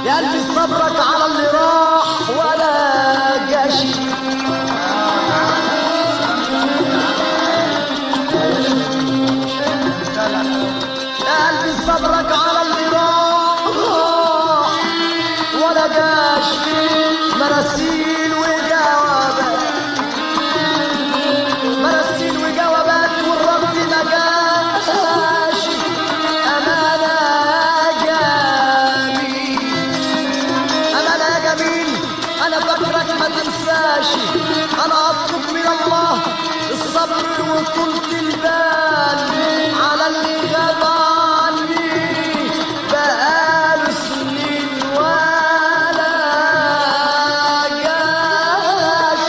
يا قلبي صبرك على اللي راح ولا جاش. يا قلبي صبرك على اللي راح ولا جاش. مراسيل وجوابات، مراسيل وجوابات والرد ما جاش. أمانة جميل، أمانة يا جميل، أنا فاكرك ما تنساش. أنا أطلب من الله الصبر وطولة البال على اللي غاب عني بقاله سنين ولا جاش.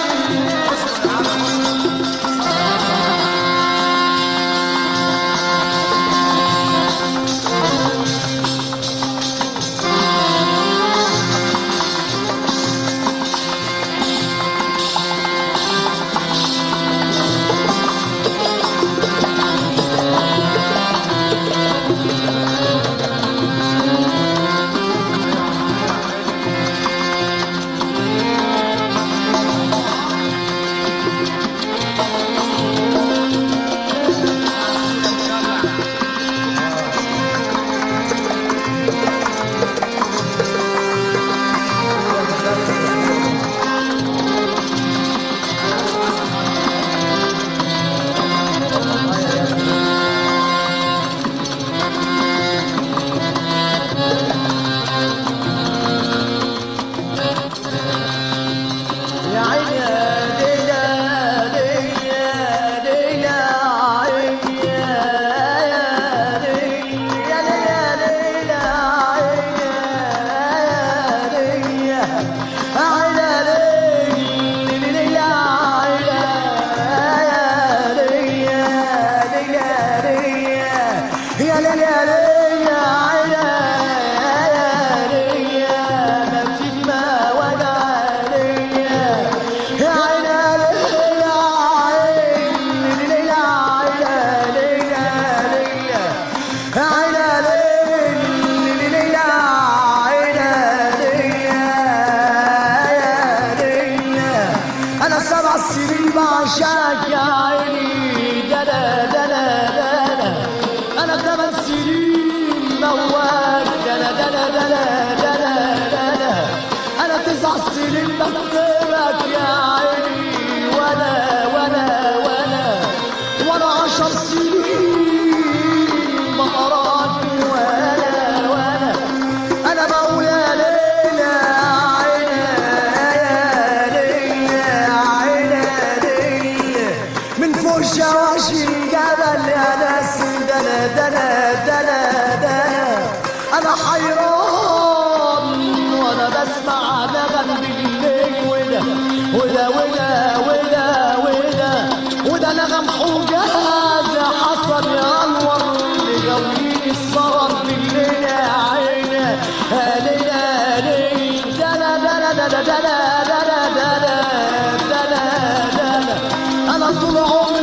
يا عيني يا ليلى ليلى ليلى عيني يا ليلى يا ليلى عيني يا ليلى ليلى يا ليلى أنا 7 سنين بعشاك يا عيني دلا دلا دلا. أنا 8 سنين موال دلا دلا دلا دلا دلا. أنا 9 سنين بكتبك يا عيني وأنا 10 سنين بقراك وأنا أنا بقول يا ليلى من فوق شواشي الجبل يا ناس دلا دلا دلا دلا. أنا حيران وأنا بسمع نغم بالليل وده وده نغم حجاز حصل يا أنور لجوين السهر بالليل يا عيني يا ليلى دلا دلا دلا دلا دلا دلا دلا دلا. أنا طول عمري